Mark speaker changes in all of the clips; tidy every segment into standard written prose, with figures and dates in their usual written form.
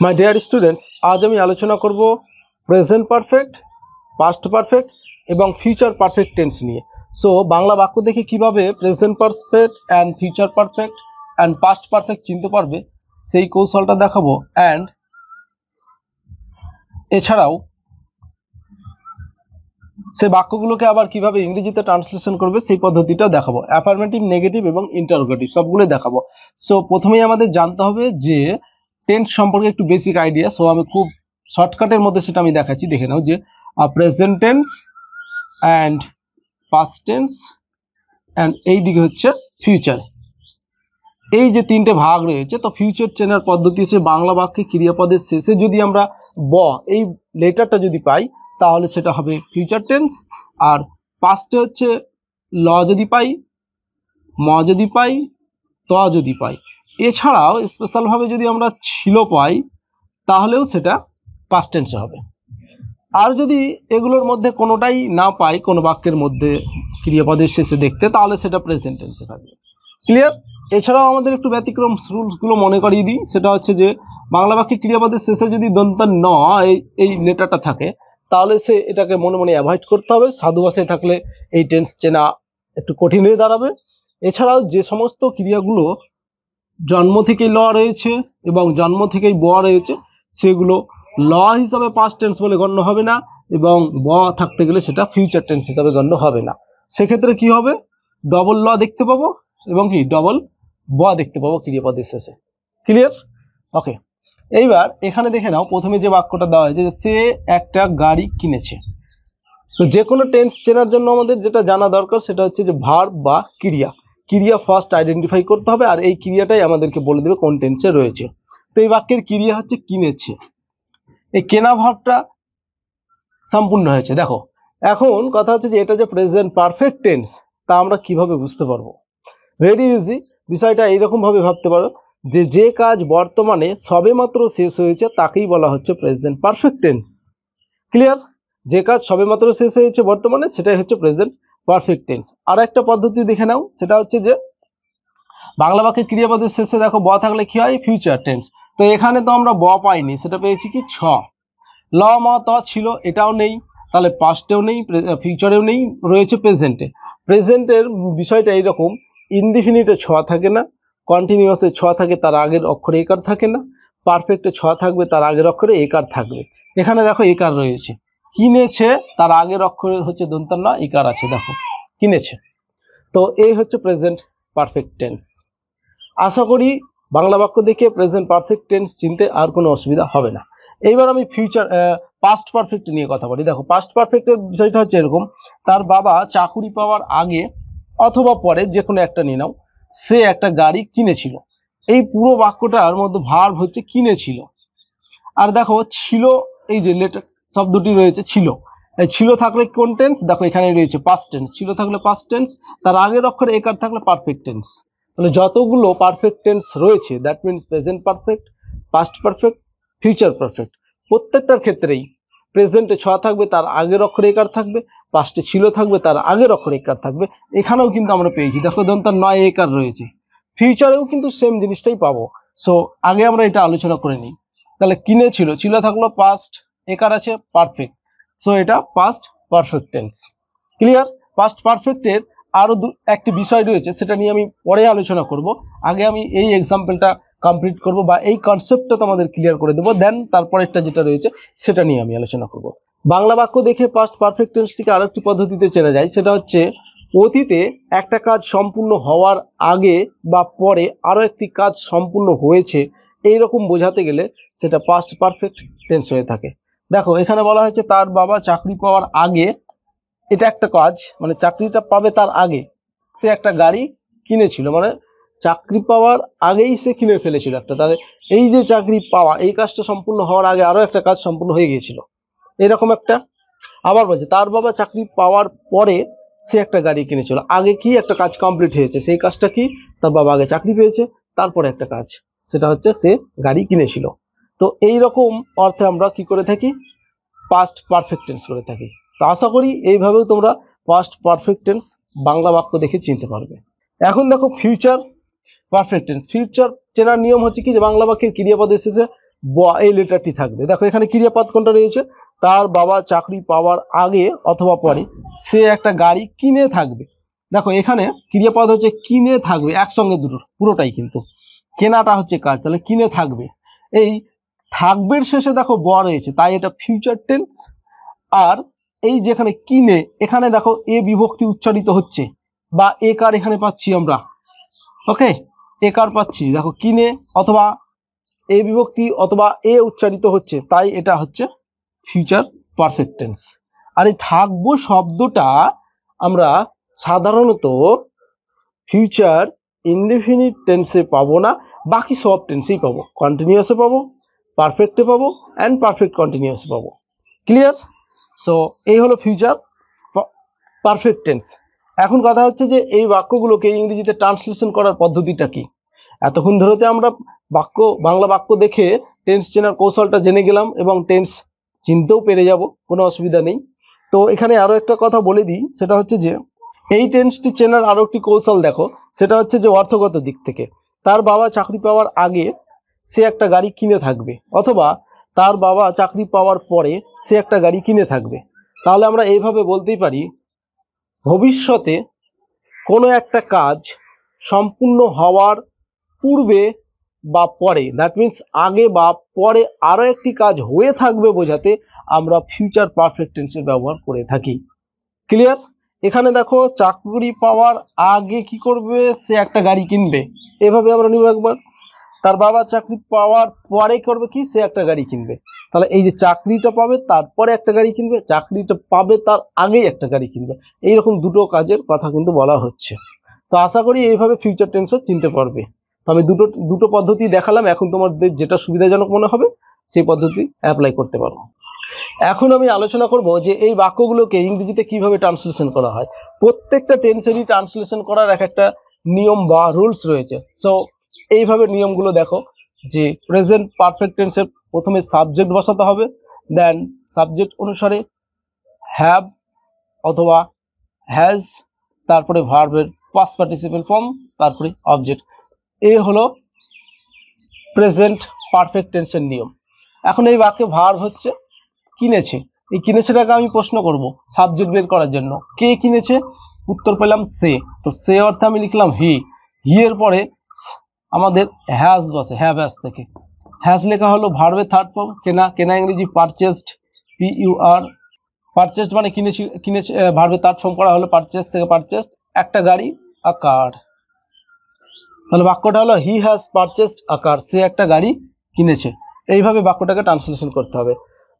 Speaker 1: My dear students, আজ আমি আলোচনা করব প্রেজেন্ট পারফেক্ট, পাস্ট পারফেক্ট এবং ফিউচার পারফেক্ট টেন্স নিয়ে। সো বাংলা বাক্য দেখে কিভাবে present perfect and future perfect and past perfect চিনতে পারবে সেই কৌশলটা দেখাবো। অ্যান্ড এছাড়াও সেই বাক্যগুলোকে আবার কিভাবে ইংরেজিতে ট্রান্সলেশন করবে সেই পদ্ধতিটাও দেখাবো। অ্যাফার্মেটিভ, নেগেটিভ এবং ইন্টারোগেটিভ সবগুলোই দেখাবো। সো প্রথমেই আমাদের জানতে হবে যে টেন্স সম্পর্কে একটু বেসিক আইডিয়া। সো আমি খুব শর্টকাটের মধ্যে সেটা আমি দেখাচ্ছি, দেখে নাও। যে present tense and past tense and এই দিকে হচ্ছে ফিউচার, এই যে তিনটে ভাগ রয়েছে। তো ফিউচার চেনার পদ্ধতি হচ্ছে বাংলা বাক্যে ক্রিয়াপদের শেষে যদি আমরা ব এই লেটারটা যদি পাই তাহলে সেটা হবে ফিউচার টেন্স, আর পাস্টে হচ্ছে ল যদি পাই, ম যদি পাই, ত যদি পাই। এছাড়াও স্পেশালভাবে যদি আমরা ছিল পাই তাহলেও সেটা পাস্ট টেন্সে হবে। আর যদি এগুলোর মধ্যে কোনোটাই না পাই, কোনো বাক্যের মধ্যে ক্রিয়াপদের শেষে দেখতে, তাহলে সেটা প্রেজেন্ট টেন্সে থাকবে। ক্লিয়ার? এছাড়াও আমাদের একটু ব্যতিক্রম রুলসগুলো মনে করিয়ে দিই। সেটা হচ্ছে যে বাংলা বাক্যে ক্রিয়াপদের শেষে যদি দন্ত ন এই লেটারটা থাকে তাহলে সে এটাকে মনে মনে অ্যাভয়েড করতে হবে। সাধু ভাষায় থাকলে এই টেন্স চেনা একটু কঠিন হয়ে দাঁড়াবে। এছাড়াও যে সমস্ত ক্রিয়াগুলো জন্ম থেকেই ল রয়েছে এবং জন্ম থেকেই ব রয়েছে সেগুলো ল হিসাবে পাস্ট টেন্স বলে গণ্য হবে না, এবং ব থাকতে গেলে সেটা ফিউচার টেন্স হিসাবে গণ্য হবে না। সেক্ষেত্রে কি হবে? ডবল ল দেখতে পাবো এবং কি ডবল ব দেখতে পাবো ক্রিয়াপদের শেষে। ক্লিয়ার? ওকে, এইবার এখানে দেখে নাও প্রথমে যে বাক্যটা দেওয়া হয়েছে যে সে একটা গাড়ি কিনেছে। তো যে কোনো টেন্স চেনার জন্য আমাদের যেটা জানা দরকার সেটা হচ্ছে যে ভার্ব বা ক্রিয়া ফার্স্ট আইডেন্টিফাই করতে হবে, আর এই ক্রিয়াটাই আমাদেরকে বলে দেবে কোন টেন্সে রয়েছে। তো এই বাক্যের ক্রিয়া হচ্ছে কিনেছে। এই কেনা ভার্বটা সম্পূর্ণ হয়েছে। দেখো এখন কথা হচ্ছে যে এটা যে প্রেজেন্ট পারফেক্ট টেন্স তা আমরা কিভাবে বুঝতে পারবো? Very easy. বিষয়টা এইরকম ভাবে ভাবতে পারো যে যে কাজ বর্তমানে সবেমাত্র শেষ হয়েছে তাকেই বলা হচ্ছে প্রেজেন্ট পারফেক্ট টেন্স। ক্লিয়ার? যে কাজ সবেমাত্র শেষ হয়েছে বর্তমানে সেটাই হচ্ছে প্রেজেন্ট পারফেক্ট টেন্স। আর একটা পদ্ধতি দেখে নাও, সেটা হচ্ছে যে বাংলা বাক্যে ক্রিয়াপদের শেষে দেখো ব থাকলে কি হয়? Future tense. তো এখানে তো আমরা ব পাইনি, সেটা পেয়েছি কি ছ। ল ম ত ছিল, এটাও নেই, তাহলে পাস্টেও নেই, ফিউচারেও নেই, রয়েছে প্রেজেন্টে। প্রেজেন্টের বিষয়টা এইরকম, ইনডিফিনিটে ছ থাকে না, কন্টিনিউয়াসে ছ থাকে তার আগের অক্ষরে একার থাকে না, পারফেক্টে ছ থাকবে তার আগের অক্ষরে একার থাকবে। এখানে দেখো একার রয়েছে। কিনেছে তার আগের অক্ষরে হচ্ছে দন্ত্য ন, একার আছে, দেখো কিনেছে। তো এই হচ্ছে প্রেজেন্ট পারফেক্ট টেন্স। আশা করি বাংলা বাক্য দেখে প্রেজেন্ট পারফেক্ট টেন্স চিনতে আর কোনো অসুবিধা হবে না। এইবার আমি ফিউচার পাস্ট পারফেক্ট নিয়ে কথা বলি। দেখো পাস্ট পারফেক্টের বিষয়টা হচ্ছে এরকম, তার বাবা চাকুরি পাওয়ার আগে অথবা পরে যে কোনো একটা নিয়ে নাও, সে একটা গাড়ি কিনেছিল। এই পুরো বাক্যটার মধ্যে ভার্ব হচ্ছে কিনেছিল। আর দেখো ছিল, এই যে লেটার শব্দটি রয়েছে ছিল, এই ছিল থাকলে কোন টেন্স? দেখো এখানে রয়েছে পাস্ট টেন্স। ছিল থাকলে পাস্ট টেন্স, তার আগের অক্ষরে একার থাকলে পারফেক্ট টেন্স। তাহলে যতগুলো পারফেক্ট টেন্স রয়েছে that means present perfect, past perfect, future perfect, প্রত্যেকটার ক্ষেত্রেই প্রেজেন্টে ছ থাকবে তার আগের অক্ষরে একার থাকবে, পাস্টে ছিল থাকবে তার আগের অক্ষরে একার থাকবে। এখানেও কিন্তু আমরা পেয়েছি, দেখো দন্তার নয় একার রয়েছে। ফিউচারেও কিন্তু সেম জিনিসটাই পাবো। সো আগে আমরা এটা আলোচনা করে নিই। তাহলে কিনেছিল, ছিল থাকলো পাস্ট, একার আছে পারফেক্ট, সো এটা past perfect tense. Clear? Past পারফেক্টের আরো একটি বিষয় রয়েছে, সেটা নিয়ে আমি পরে আলোচনা করব। আগে আমি এই এক্সাম্পলটা কমপ্লিট করব বা এই কনসেপ্টটা তোমাদের ক্লিয়ার করে দেবো, দেন তারপরেরটা যেটা রয়েছে সেটা নিয়ে আমি আলোচনা করব। বাংলা বাক্য দেখে পাস্ট পারফেক্ট টেন্সটিকে আরেকটি পদ্ধতিতে চেনা যায়, সেটা হচ্ছে অতীতে একটা কাজ সম্পূর্ণ হওয়ার আগে বা পরে আরো একটি কাজ সম্পূর্ণ হয়েছে এইরকম বোঝাতে গেলে সেটা পাস্ট পারফেক্ট টেন্স হয়ে থাকে। দেখো এখানে বলা হয়েছে তার বাবা চাকরি পাওয়ার আগে, এটা একটা কাজ, মানে চাকরিটা পাবে তার আগে সে একটা গাড়ি কিনেছিল, মানে চাকরি পাওয়ার আগেই সে কিনে ফেলেছিল একটা। তাহলে এই যে চাকরি পাওয়া, এই কাজটা সম্পূর্ণ হওয়ার আগে আরো একটা কাজ সম্পূর্ণ হয়ে গিয়েছিল, এরকম একটা। আবার বলছে তার বাবা চাকরি পাওয়ার পরে সে একটা গাড়ি কিনেছিল। আগে কি একটা কাজ কমপ্লিট হয়েছে, সেই কাজটা কি? তার বাবা আগে চাকরি পেয়েছে, তারপরে একটা কাজ, সেটা হচ্ছে সে গাড়ি কিনেছিল। তো এই রকম অর্থে আমরা কি করে থাকি? পাস্ট পারফেক্ট টেন্স করে থাকি। তো আশা করি এইভাবেও তোমরা পাস্ট পারফেক্ট টেন্স বাংলা বাক্য দেখে চিনতে পারবে। এখন দেখো ফিউচার পারফেক্ট টেন্স। ফিউচার চেনার নিয়ম হচ্ছে কি যে বাংলা বাক্যের ক্রিয়াপদের শেষে এই লেটারটি থাকবে। দেখো এখানে ক্রিয়াপদ কোনটা রয়েছে, তার বাবা চাকরি পাওয়ার আগে অথবা পরে সে একটা গাড়ি কিনে থাকবে। দেখো এখানে ক্রিয়াপদ হচ্ছে কিনে থাকবে, একসঙ্গে দুটো পুরোটাই, কিন্তু কেনাটা হচ্ছে কাজ, তাহলে কিনে থাকবে। এই থাকবের শেষে দেখো ব রয়েছে, তাই এটা ফিউচার টেন্স। আর এই যেখানে কিনে, এখানে দেখো এ বিভক্তি উচ্চারিত হচ্ছে বা এ কার এখানে পাচ্ছি আমরা, ওকে, এ কার পাচ্ছি, দেখো কিনে অথবা এ বিভক্তি অথবা এ উচ্চারিত হচ্ছে, তাই এটা হচ্ছে ফিউচার পারফেক্ট টেন্স। আর এই থাকবো শব্দটা আমরা সাধারণত ফিউচার ইনডেফিনিট টেন্সে পাবো না, বাকি সব টেন্সেই পাবো, কন্টিনিউয়াসে পাবো, পারফেক্টে পাবো অ্যান্ড পারফেক্ট কন্টিনিউয়াসে পাবো। ক্লিয়ার? সো এই হলো ফিউচার পারফেক্ট টেন্স। এখন কথা হচ্ছে যে এই বাক্যগুলোকে ইংরেজিতে ট্রান্সলেশন করার পদ্ধতিটা কি। এতক্ষণ ধরেতে আমরা বাংলা বাক্য দেখে টেন্স চেনার কৌশলটা জেনে গেলাম এবং টেন্স চিনতেও পেরে যাব, কোনো অসুবিধা নেই। তো এখানে আরো একটা কথা বলে দিই, সেটা হচ্ছে যে এই টেন্সটি চেনার আরো একটি কৌশল দেখো, সেটা হচ্ছে যে অর্থগত দিক থেকে তার বাবা চাকরি পাওয়ার আগে সে একটা গাড়ি কিনে থাকবে, অথবা তার বাবা চাকরি পাওয়ার পরে সে একটা গাড়ি কিনে থাকবে। তাহলে আমরা এইভাবে বলতেই পারি, ভবিষ্যতে কোনো একটা কাজ সম্পূর্ণ হওয়ার পূর্বে বা পরে, দ্যাট মিন্স আগে বা পরে আরো একটি কাজ হয়ে থাকবে বোঝাতে আমরা ফিউচার পারফেক্ট টেন্সের ব্যবহার করে থাকি। ক্লিয়ার? এখানে দেখো চাকরি পাওয়ার আগে কি করবে, সে একটা গাড়ি কিনবে, এভাবে আমরা নিব একবার। তার বাবা চাকরি পাওয়ার পরে করবে কি, সে একটা গাড়ি কিনবে। তাহলে এই যে চাকরিটা পাবে তারপরে একটা গাড়ি কিনবে, চাকরিটা পাবে তার আগেই একটা গাড়ি কিনবে, এইরকম দুটো কাজের কথা কিন্তু বলা হচ্ছে। তো আশা করি এইভাবে ফিউচার টেন্সও চিনতে পারবে। তো আমি দুটো পদ্ধতি দেখালাম, এখন তোমাদের যেটা সুবিধাজনক মনে হবে সেই পদ্ধতি অ্যাপ্লাই করতে পারো। এখন আমি আলোচনা করব যে এই বাক্যগুলোকে ইংরেজিতে কিভাবে ট্রান্সলেশন করা হয়। প্রত্যেকটা টেন্সেরই ট্রান্সলেশন করার একটা নিয়ম বা রুলস রয়েছে। সো এইভাবে নিয়মগুলো দেখো, যে প্রেজেন্ট পারফেক্ট টেন্সের প্রথমে সাবজেক্ট বসাতে হবে, দেন সাবজেক্ট অনুসারে হ্যাভ অথবা হ্যাজ, তারপরে ভার্বের পাস্ট পার্টিসিপেল ফর্ম, তারপরে অবজেক্ট। এই হলো প্রেজেন্ট পারফেক্ট টেন্সের নিয়ম। এখন এই বাক্যে ভার্ব হচ্ছে কিনেছে, এই কিনেছেটাকে আমি প্রশ্ন করব সাবজেক্ট বের করার জন্য, কে কিনেছে, উত্তর পেলাম সে, তো সে অর্থে আমি লিখলাম হি। হি এর পরে আমাদের হ্যাজ বসে, হ্যাভ হ্যাজ থেকে হ্যাজ লেখা হলো ভার্বের থার্ড ফর্ম, কেনা, কেনা ইংরেজি পারচেজড, PUR, পারচেজড মানে কিনেছে, কিনেছে, ভার্বের থার্ড ফর্ম করা হলো পারচেজ থেকে পারচেজড, একটা গাড়ি, আ কার। তাহলে বাক্যটা হলো he has purchased a car, সে একটা গাড়ি কিনেছে। এইভাবে বাক্যটাকে ট্রান্সলেশন করতে হবে।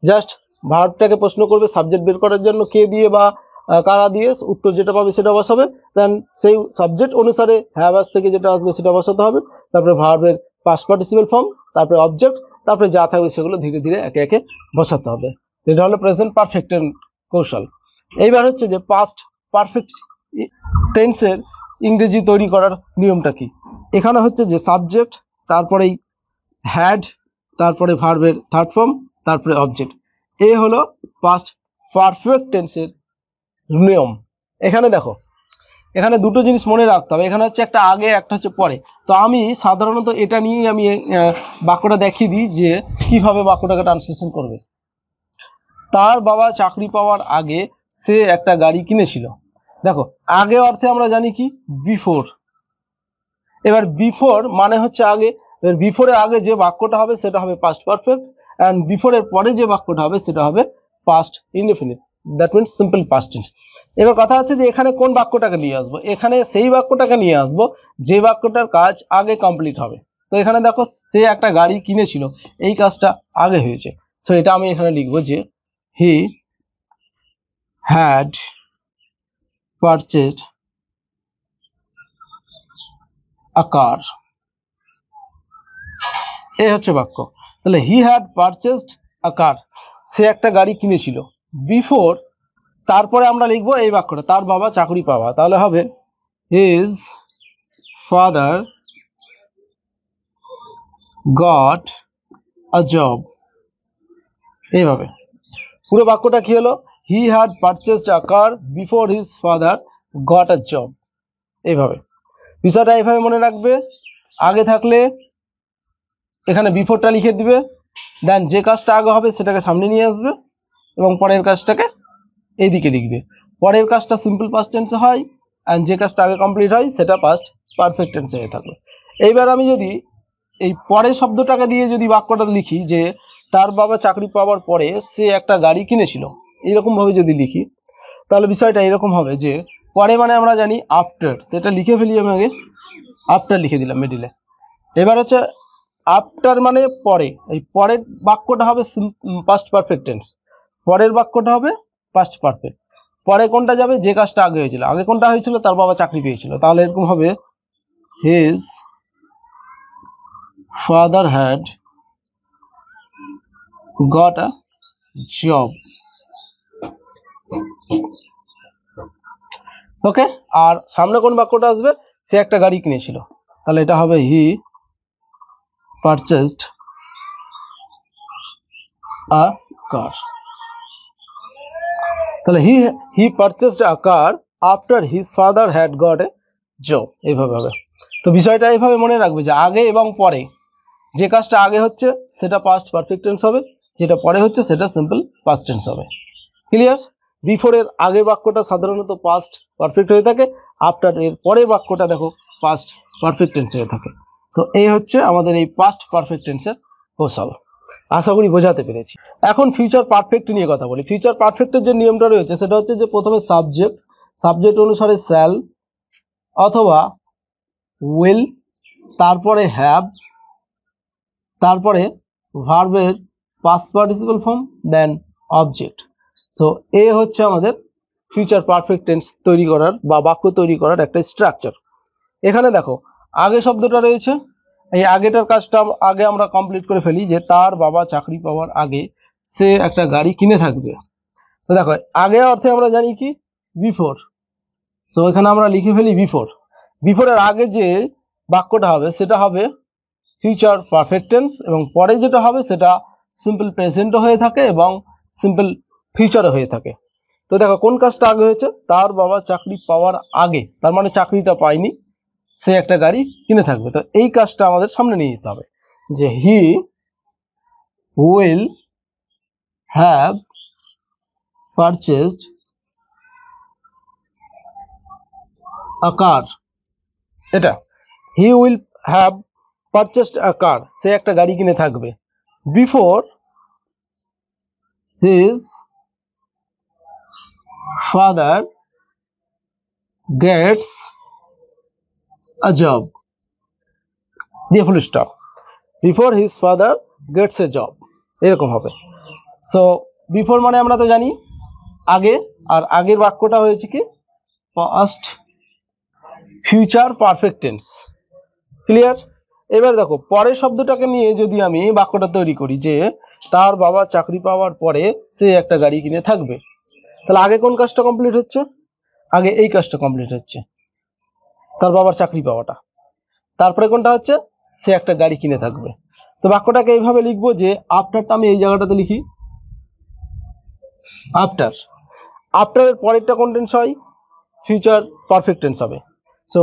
Speaker 1: জাস্ট ভার্বটাকে প্রশ্ন করবে সাবজেক্ট বের করার জন্য কে দিয়ে বা কারা দিয়ে, উত্তর যেটা পাবে সেটা বসাবে, দেন সেই সাবজেক্ট অনুসারে হ্যাভ হ্যাজ থেকে যেটা আসবে সেটা বসাতে হবে, তারপরে ভার্বের পাস্ট পার্টিসিপেল ফর্ম, তারপরে অবজেক্ট, তারপরে যা থাকবে সেগুলো ধীরে ধীরে একে একে বসাতে হবে। এটা হলো প্রেজেন্ট পারফেক্ট কৌশল। এইবার হচ্ছে যে পাস্ট পারফেক্ট টেন্সের ইংরেজি তৈরি করার নিয়মটা কি। এখানে হচ্ছে যে সাবজেক্ট, তারপরেই হ্যাড, তারপরে ভার্বের থার্ড ফর্ম, তারপরে অবজেক্ট। এই হলো পাস্ট পারফেক্ট টেন্সের নিয়ম। এখানে দেখো, এখানে দুটো জিনিস মনে রাখতে হবে, এখানে হচ্ছে একটা আগে, একটা হচ্ছে পরে। তো আমি সাধারণত এটা নিয়েই আমি বাক্যটা দেখিয়ে দিই যে কিভাবে বাক্যটাকে ট্রান্সলেশন করবে। তার বাবা চাকরি পাওয়ার আগে সে একটা গাড়ি কিনেছিল। দেখো আগে অর্থে আমরা জানি কি, বিফোর। এবার বিফোর মানে হচ্ছে আগে, বিফোরের আগে যে বাক্যটা হবে সেটা হবে পাস্ট পারফেক্ট, এন্ড বিফোরের পরে যে বাক্যটা হবে সেটা হবে past indefinite, that means simple past tense. এবার কথা হচ্ছে যে এখানে কোন বাক্যটাকে নিয়ে আসবো, এখানে সেই বাক্যটাকে নিয়ে আসবো যে বাক্যটার কাজ আগে কমপ্লিট হবে। তো এখানে দেখো সে একটা গাড়ি কিনেছিল, এই কাজটা আগে হয়েছে, সো এটা আমি এখানে লিখবো যে হি হ্যাড পারচেজড আ কার। এই হচ্ছে বাক্য। তাহলে he had purchased a car, সে একটা গাড়ি কিনেছিল। বিফোর, তারপরে আমরা লিখবো এই বাক্যটা, তার বাবা চাকরি পাওয়া, তাহলে হবে his father goat a job. এইভাবে পুরো বাক্যটা কি হলো, he had purchased a car before his father goat a job. এইভাবে বিষয়টা এইভাবে মনে রাখবে। আগে থাকলে এখানে বিফোরটা লিখে দিবে, দেন যে কাজটা আগে হবে সেটাকে সামনে নিয়ে আসবে এবং পরের কাজটাকে এইদিকে লিখবে। পরের কাজটা সিম্পল পাস্ট টেন্সে হয় অ্যান্ড যে কাজটা আগে কমপ্লিট হয় সেটা পাস্ট পারফেক্ট টেন্সে হয়ে থাকবে। এইবার আমি যদি এই পরের শব্দটাকে দিয়ে যদি বাক্যটা লিখি যে তার বাবা চাকরি পাওয়ার পরে সে একটা গাড়ি কিনেছিল, এইরকম ভাবে যদি লিখি তাহলে বিষয়টা এরকম হবে যে পরে মানে আমরা জানি আফটার, তো এটা লিখে ফেলি আমি আগে, আফটার লিখে দিলাম মিডিলে। এবার হচ্ছে আফটার মানে পরে, এই পরের বাক্যটা হবে পাস্ট পারফেক্ট টেন্স, পরের বাক্যটা হবে পাস্ট পারফেক্ট। পরে কোনটা যাবে, যে কাজটা আগে হয়েছিল। আগে কোনটা হয়েছিল, তার বাবা চাকরি পেয়েছিল, তাহলে এরকম হবে his father had got a job. Okay, আর সামনে কোন বাক্যটা আসবে, সে একটা গাড়ি কিনেছিল, তাহলে এটা হবে হি পারচেজড আ কার। তাহলে he purchased a car after his father had got a job, এইভাবে হবে। তো বিষয়টা এইভাবে মনে রাখবে যে আগে এবং পরে, যে কাজটা আগে হচ্ছে সেটা পাস্ট পারফেক্ট টেন্স হবে, যেটা পরে হচ্ছে সেটা সিম্পল পাস্ট টেন্স হবে। ক্লিয়ার? বিফোর এর আগের বাক্যটা সাধারণত পাস্ট পারফেক্ট হয়ে থাকে, আফটার এর পরের বাক্যটা দেখো পাস্ট পারফেক্ট টেন্স হয়ে থাকে। তো এই হচ্ছে আমাদের এই পাস্ট পারফেক্ট টেন্সের কৌশল। আশা করি বোঝাতে পেরেছি। এখন ফিউচার পারফেক্ট নিয়ে কথা বলি। ফিউচার পারফেক্টের যে নিয়মটা রয়েছে সেটা হচ্ছে যে প্রথমে সাবজেক্ট অনুসারে শ্যাল অথবা উইল, তারপরে হ্যাভ, তারপরে ভার্বের past participle form, then object. So এ হচ্ছে আমাদের ফিউচার পারফেক্ট টেন্স তৈরি করার বা বাক্য তৈরি করার একটা স্ট্রাকচার। এখানে দেখো আগে শব্দটা রয়েছে, এই আগেটার কাজটা আগে আমরা কমপ্লিট করে ফেলি যে তার বাবা চাকরি পাওয়ার আগে সে একটা গাড়ি কিনে থাকবে। তো দেখো আগে অর্থে আমরা জানি কি বিফোর, সো এখানে আমরা লিখে ফেলি বিফোর। বিফোরের আগে যে বাক্যটা হবে সেটা হবে ফিউচার পারফেক্ট টেন্স এবং পরে যেটা হবে সেটা সিম্পল প্রেজেন্টও হয়ে থাকে এবং সিম্পল ফিউচারও হয়ে থাকে। তো দেখো কোন কাজটা আগে হয়েছে, তার বাবা চাকরি পাওয়ার আগে, তার মানে চাকরিটা পায়নি, সে একটা গাড়ি কিনে থাকবে। তো এই কাজটা আমাদের সামনে নিয়ে যেতে হবে যে he will have purchased a car. এটা he will have purchased a car, সে একটা গাড়ি কিনে থাকবে before his father gets a job, দিয়ে full stop, before his father gets a job, এরকম হবে। সো বিফোর মানে আমরা তো জানি আগে, আর আগের বাক্যটা হয়েছে কি past future perfect tense. Clear? এবার দেখো পরের শব্দটাকে নিয়ে যদি আমি বাক্যটা তৈরি করি যে তার বাবা চাকরি পাওয়ার পরে সে একটা গাড়ি কিনে থাকবে, তাহলে আগে কোন কাজটা কমপ্লিট হচ্ছে, আগে এই কাজটা কমপ্লিট হচ্ছে, তার বাবার চাকরি পাওয়াটা। তারপরে কোনটা হচ্ছে, সে একটা গাড়ি কিনে থাকবে। তো বাক্যটাকে এইভাবে লিখবো যে আফটারটা আমি এই জায়গাটাতে লিখি আফটার, আফটারের পরেরটা কোন টেন্স হয়, ফিউচার পারফেক্ট টেন্স হবে। সো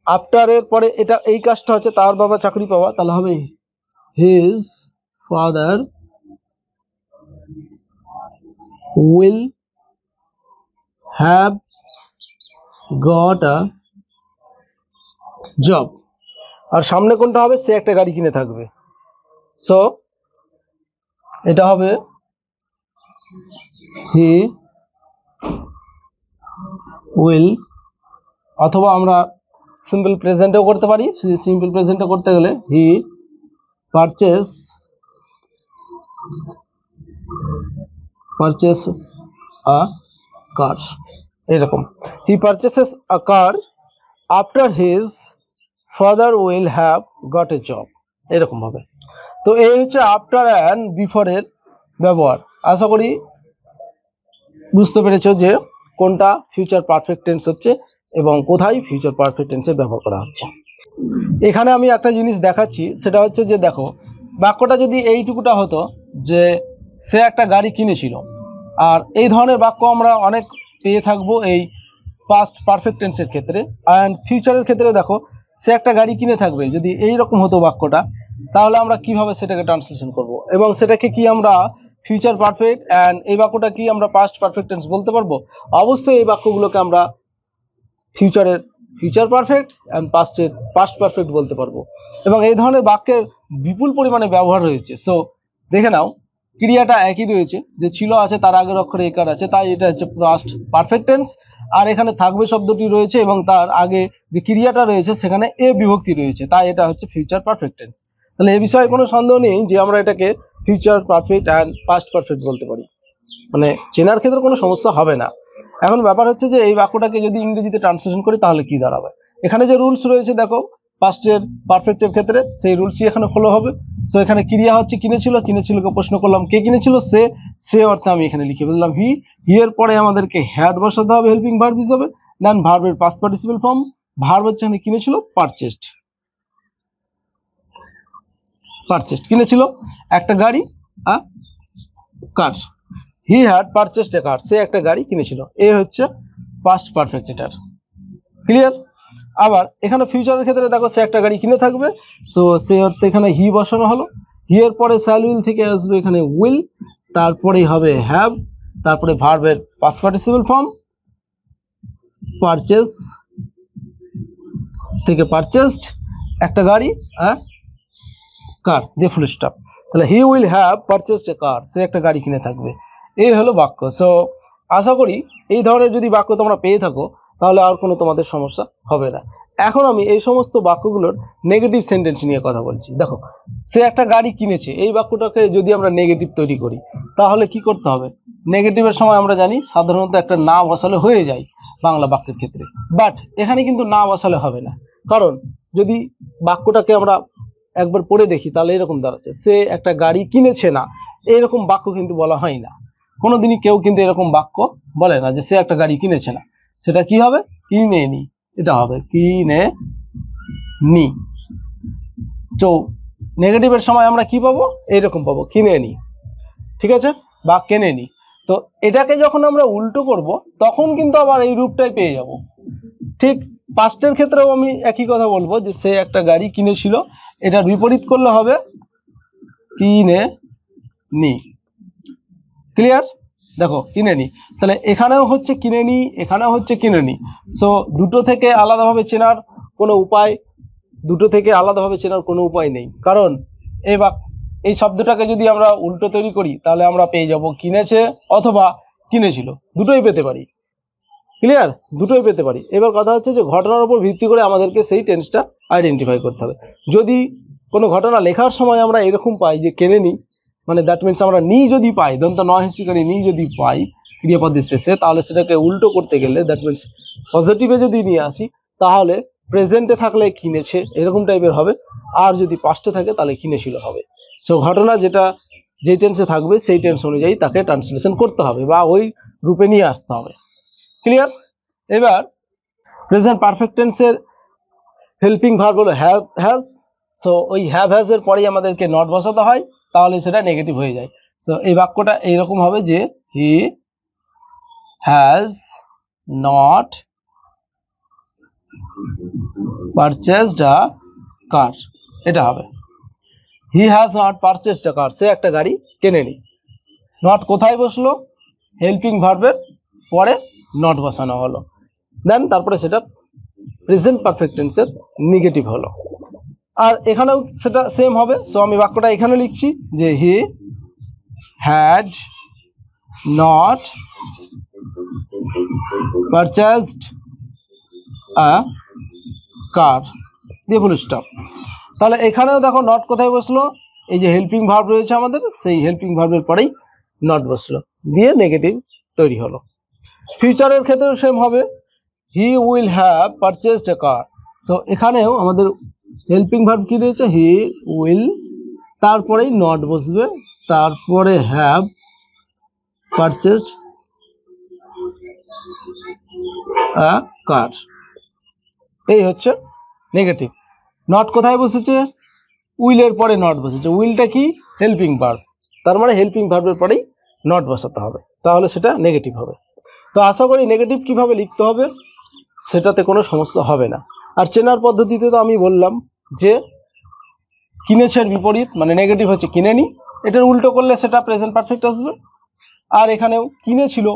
Speaker 1: আফটারের পরে এটা এই কাজটা হচ্ছে তার বাবা চাকরি পাওয়া, তাহলে হবে his father will have got a job, আর সামনে কোনটা হবে, সে একটা গাড়ি কিনে থাকবে। সো এটা হবে হি উইল, অথবা আমরা সিম্পল প্রেজেন্টও করতে পারি। সিম্পল প্রেজেন্টও করতে গেলে হি পারচেসেস আ কার, এরকম he purchases a car after his father will have got a job, এরকম হবে। তো এই হচ্ছে আফটার অ্যান্ড বিফোর এর ব্যবহার। আশা করি বুঝতে পেরেছো যে কোনটা ফিউচার পারফেক্ট টেন্স হচ্ছে এবং কোথায় ফিউচার পারফেক্ট টেন্সের ব্যবহার করা হচ্ছে। এখানে আমি একটা জিনিস দেখাচ্ছি, সেটা হচ্ছে যে দেখো বাক্যটা যদি এইটুকুটা হতো যে সে একটা গাড়ি কিনেছিল, আর এই ধরনের বাক্য আমরা অনেক পেয়ে থাকবো এই পাস্ট পারফেক্ট টেন্সের ক্ষেত্রে। অ্যান্ড ফিউচারের ক্ষেত্রে দেখো সে একটা গাড়ি কিনে থাকবে, যদি এইরকম হতো বাক্যটা তাহলে আমরা কিভাবে সেটাকে ট্রান্সলেশন করব এবং সেটাকে কি আমরা ফিউচার পারফেক্ট এন্ড এই বাক্যটা কি আমরা পাস্ট পারফেক্ট টেন্স বলতে পারবো? অবশ্যই এই বাক্যগুলোকে আমরা ফিউচারের ফিউচার পারফেক্ট এন্ড পাস্টের পাস্ট পারফেক্ট বলতে পারবো এবং এই ধরনের বাক্যের বিপুল পরিমাণে ব্যবহার রয়েছে। সো দেখে নাও, ক্রিয়াটা একই রয়েছে, যে ছিল আছে তার আগের অক্ষরে একার আছে, তাই এটা হচ্ছে পাস্ট পারফেক্ট টেন্স। আর এখানে থাকবে শব্দটি রয়েছে এবং তার আগে যে ক্রিয়াটা রয়েছে সেখানে এ বিভক্তি রয়েছে, তাই এটা হচ্ছে ফিউচার পারফেক্ট টেন্স। তাহলে এই বিষয়ে কোনো সন্দেহ নেই যে আমরা এটাকে future perfect and past perfect বলতে পারি, মানে চেনার ক্ষেত্রে কোনো সমস্যা হবে না। এখন ব্যাপার হচ্ছে যে এই বাক্যটাকে যদি ইংরেজিতে ট্রান্সলেশন করি তাহলে কি দাঁড়াবে। এখানে যে রুলস রয়েছে দেখো পাস্টের পারফেক্টের ক্ষেত্রে, সেই রুলসই এখানে ফলো হবে। সো এখানে ক্রিয়া হচ্ছে কিনেছিল, কিনেছিলকে প্রশ্ন করলাম কে কিনেছিল, সে অর্থে আমি এখানে লিখে ফেললাম হি। হি এর পরে আমাদেরকে হ্যাড বসাতে হবে হেল্পিং ভার্ব হিসেবে, দেন ভার্বের পাস্ট পার্টিসিপল ফর্ম, ভার্ব হচ্ছে এখানে কিনেছিল পারচেজড, কিনেছিল একটা গাড়ি কার, হি হ্যাড পারচেজড এ কার, সে একটা গাড়ি কিনেছিল, এ হচ্ছে পাস্ট পারফেক্ট এটার। ক্লিয়ার? আবার এখানে ফিউচারের ক্ষেত্রে দেখো সে একটা গাড়ি কিনে থাকবে, সো সে অর্থে এখানে হি বসানো হলো। হি এর পরে শ্যাল উইল থেকে আসবে এখানে উইল, তারপরেই হবে হ্যাভ, তারপরে ভার্বের পাস্ট পার্টিসিপল ফর্ম, পারচেজ থেকে পারচেজড একটা গাড়ি কার দিয়ে ফুল স্টপ। তাহলে হি উইল হ্যাভ পারচেজড এ কার, সে একটা গাড়ি কিনে থাকবে। এই হলো বাক্য। সো আশা করি এই ধরনের যদি বাক্য তোমরা পেয়ে থাকো তাহলে আর কোনো তোমাদের সমস্যা হবে না। এখন আমি এই সমস্ত বাক্যগুলোর নেগেটিভ সেন্টেন্স নিয়ে কথা বলছি। দেখো সে একটা গাড়ি কিনেছে, এই বাক্যটাকে যদি আমরা নেগেটিভ তৈরি করি তাহলে কি করতে হবে? নেগেটিভের সময় আমরা জানি সাধারণত একটা না বসালে হয়ে যায় বাংলা বাক্যের ক্ষেত্রে, বাট এখানে কিন্তু না বসালে হবে না। কারণ যদি বাক্যটাকে আমরা একবার পড়ে দেখি তাহলে এরকম দাঁড়াচ্ছে সে একটা গাড়ি কিনেছে না, এরকম বাক্য কিন্তু বলা হয় না কোনোদিনই। কেউ কিন্তু এরকম বাক্য বলে না যে সে একটা গাড়ি কিনেছে না, সেটা কি হবে? কিনে নি, এটা হবে কিনে নি। তো নেগেটিভের সময় আমরা কি পাবো? এইরকম পাবো কিনে নি, ঠিক আছে, বা কেনে নি। তো এটাকে যখন আমরা উল্টো করব তখন কিন্তু আবার এই রূপটাই পেয়ে যাব। ঠিক পাস্টের ক্ষেত্রেও আমি একই কথা বলবো যে সে একটা গাড়ি কিনেছিল, এটার বিপরীত করলে হবে কিনে নি। ক্লিয়ার? দেখো কিনে নি, তাহলে এখানেও হচ্ছে কিনে নি, এখানেও হচ্ছে কিনে নি। সো দুটো থেকে আলাদাভাবে চেনার কোনো উপায় নেই, কারণ এই শব্দটাকে যদি আমরা উল্টো তৈরি করি তাহলে আমরা পেয়ে যাব কিনেছে অথবা কিনেছিল, দুটোই পেতে পারি। ক্লিয়ার? দুটোই পেতে পারি। এবার কথা হচ্ছে যে ঘটনার উপর ভিত্তি করে আমাদেরকে সেই টেন্সটা আইডেন্টিফাই করতে হবে। যদি কোনো ঘটনা লেখার সময় আমরা এরকম পাই যে কেনে নি, মানে দ্যাট মিনস আমরা নি যদি পাই, দন্ত ন হ্যাসিকারি নি যদি পাই ক্রিয়াপদের শেষে, তাহলে সেটাকে উল্টো করতে গেলে দ্যাট মিনস পজিটিভে যদি নিয়ে আসি তাহলে প্রেজেন্টে থাকলে কিনেছে এরকম টাইপের হবে, আর যদি পাস্টে থাকে তাহলে কিনেছিল হবে। সো ঘটনা যে টেন্সে থাকবে সেই টেন্স অনুযায়ী তাকে ট্রান্সলেশন করতে হবে বা ওই রূপে নিয়ে আসতে হবে। ক্লিয়ার? এবার প্রেজেন্ট পারফেক্ট টেন্সের হেল্পিং ভার্ব হলো হ্যাভ হ্যাজ। সো ওই হ্যাভ হ্যাজ এর পরেই আমাদেরকে নট বসাতে হয়, তাহলে সেটা নেগেটিভ হয়ে যায়। সো এই বাক্যটা এইরকম হবে যে he has not purchased a car, এটা হবে he has not purchased a car, সে একটা গাড়ি কেনেনি। নট কোথায় বসলো? হেল্পিং ভার্বের পরে নট বসানো হলো, দেন তারপরে সেটা প্রেজেন্ট পারফেক্ট টেন্সের নেগেটিভ হলো। আর এখানেও সেটা সেম হবে। সো আমি বাক্যটা এখানে লিখছি যে he had not purchased a কার দিয়ে ফুল স্টপ। তাহলে এখানেও দেখো নট কোথায় বসলো? এই যে হেল্পিং ভার্ব রয়েছে আমাদের, সেই হেল্পিং ভার্বের পরেই নট বসলো, দিয়ে নেগেটিভ তৈরি হলো। ফিউচারের ক্ষেত্রেও সেম হবে, হি will have purchased A car. So এখানেও আমাদের হেল্পিং ভার্ব কি রয়েছে? হি উইল, তারপরেই নট বসবে, তারপরে হ্যাভ পারচেজড আ কার। এই হচ্ছে নেগেটিভ। নট কোথায় বসেছে? উইলের পরে নট বসেছে। উইলটা কি? হেল্পিং ভার্ব, তার মানে হেল্পিং ভার্বের পরেই নট বসাতে হবে, তাহলে সেটা নেগেটিভ হবে। তো আশা করি নেগেটিভ কিভাবে লিখতে হবে সেটাতে কোনো সমস্যা হবে না। আর চেনার পদ্ধতিতে তো আমি বললাম যে কিনেছের বিপরীত মানে নেগেটিভ হচ্ছে কিনেনি, এটার উল্টো করলে সেটা প্রেজেন্ট পারফেক্ট আসবে। আর এখানেও কিনেছিল,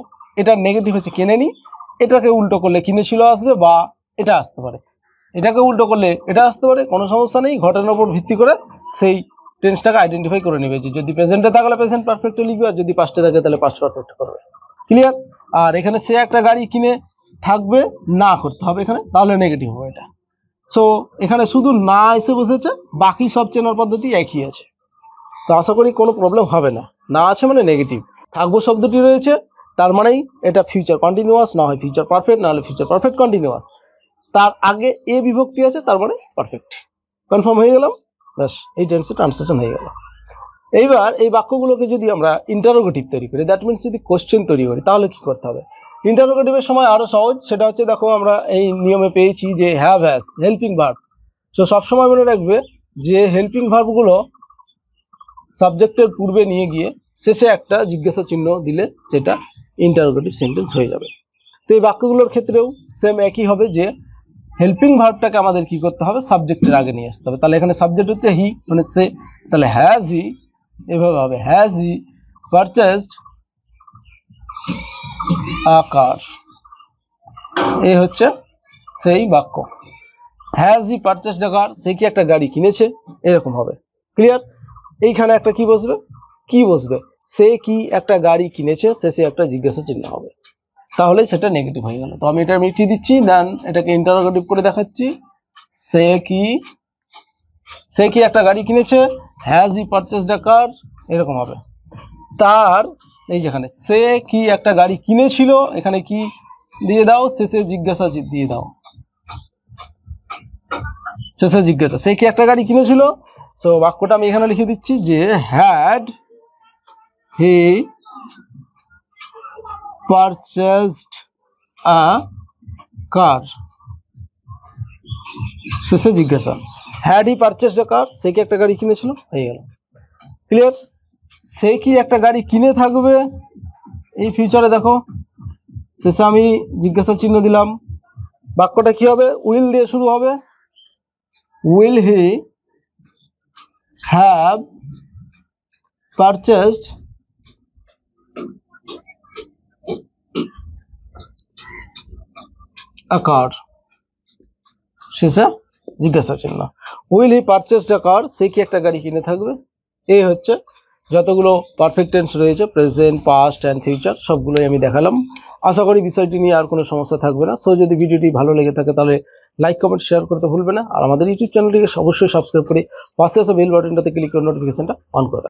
Speaker 1: এটার নেগেটিভ হচ্ছে কিনেনি, এটাকে উল্টো করলে কিনেছিল আসবে বা এটা আসতে পারে, এটাকে উল্টো করলে এটা আসতে পারে, কোনো সমস্যা নেই। ঘটনার উপর ভিত্তি করে সেই টেন্সটাকে আইডেন্টিফাই করে নেবে যে যদি প্রেজেন্টে থাকলে প্রেজেন্ট পারফেক্টে লিখবে, আর যদি পাস্টে থাকে তাহলে পাস্ট পারফেক্ট করবে। ক্লিয়ার? আর এখানে সে একটা গাড়ি কিনে থাকবে না করতে হবে এখানে, তাহলে নেগেটিভ হবে এটা। সো এখানে শুধু না এসে বসেছে, বাকি সব চেনার পদ্ধতি একই আছে। তো আশা করি কোনো প্রবলেম হবে না। না আছে মানে নেগেটিভ, থাকবো শব্দটি রয়েছে তার মানেই এটা ফিউচার কন্টিনিউয়াস, না হয় ফিউচার পারফেক্ট, না হলে ফিউচার পারফেক্ট কন্টিনিউয়াস। তার আগে এ বিভক্তি আছে তার মানে পারফেক্ট। কনফার্ম হয়ে গেলাম? ব্যাস, এই টেন্সে ট্রান্সলেশন হয়ে গেল। এইবার এই বাক্যগুলোকে যদি আমরা ইন্টারোগেটিভ তৈরি করি, দ্যাট মিনস যদি কোশ্চেন তৈরি করি, তাহলে কি করতে হবে? ইন্টারোগেটিভের সময় আরো সহজ, সেটা হচ্ছে দেখো আমরা এই নিয়মে পেয়েছি যে হ্যাভ হ্যাজ হেল্পিং ভার্ব। তো সবসময় মনে রাখবে যে হেল্পিং ভার্বগুলো সাবজেক্টের পূর্বে নিয়ে গিয়ে শেষে একটা জিজ্ঞাসা চিহ্ন দিলে সেটা ইন্টারোগেটিভ সেন্টেন্স হয়ে যাবে। তো এই বাক্যগুলোর ক্ষেত্রেও সেম একই হবে যে হেল্পিং ভার্বটাকে আমাদের কি করতে হবে? সাবজেক্টের আগে নিয়ে আসতে হবে। তাহলে এখানে সাবজেক্ট হচ্ছে হি মানে সে, তাহলে হ্যাজ হি এভাবে হবে, হ্যাজ হি পারচেজড আ কার। এই হচ্ছে সেই বাক্য, has he purchased a car, সে কি একটা গাড়ি কিনেছে, এরকম হবে। ক্লিয়ার? এইখানে একটা কি বসবে? কি বসবে? সে কি একটা গাড়ি কিনেছে, শেষে একটা জিজ্ঞাসা চিহ্ন হবে, তাহলে সেটা নেগেটিভ হয়ে গেল। তো আমি এটা মিটিয়ে দিচ্ছি, দেন এটাকে ইন্টারোগেটিভ করে দেখাচ্ছি। সে কি একটা গাড়ি কিনেছে, has he purchased a car, এরকম হবে। তার এই যেখানে সে কি একটা গাড়ি কিনেছিল, এখানে কি দিয়ে দাও? শেষে জিজ্ঞাসা দিয়ে দাও, শেষে জিজ্ঞাসা। সে কি একটা গাড়ি কিনেছিল, সো বাক্যটা আমি এখানে লিখে দিচ্ছি যে হ্যাড হি পারচেজড আ কার, শেষে জিজ্ঞাসা। Had he purchased a car, সে কি একটা গাড়ি কিনেছিল, হয়ে গেল। ক্লিয়ার? সে কি একটা গাড়ি কিনে থাকবে, এই ফিউচারে দেখো শেষে আমি জিজ্ঞাসা চিহ্ন দিলাম। বাক্যটা কি হবে? উইল দিয়ে শুরু হবে, will he have purchased a কার, শেষে জিজ্ঞাসা চিহ্ন। Will he purchased a car, সে কি একটা গাড়ি কিনে থাকবে। এই হচ্ছে যতগুলো পারফেক্ট টেন্স রয়েছে, প্রেজেন্ট, পাস্ট অ্যান্ড ফিউচার, সবগুলোই আমি দেখালাম। আশা করি বিষয়টি নিয়ে আর কোনো সমস্যা থাকবে না। সো যদি ভিডিওটি ভালো লেগে থাকে তাহলে লাইক, কমেন্ট, শেয়ার করতে ভুলবে না। আর আমাদের ইউটিউব চ্যানেলটিকে অবশ্যই সাবস্ক্রাইব করে পাশে আসা বেল বাটনটাতে ক্লিক করে নোটিফিকেশনটা অন করে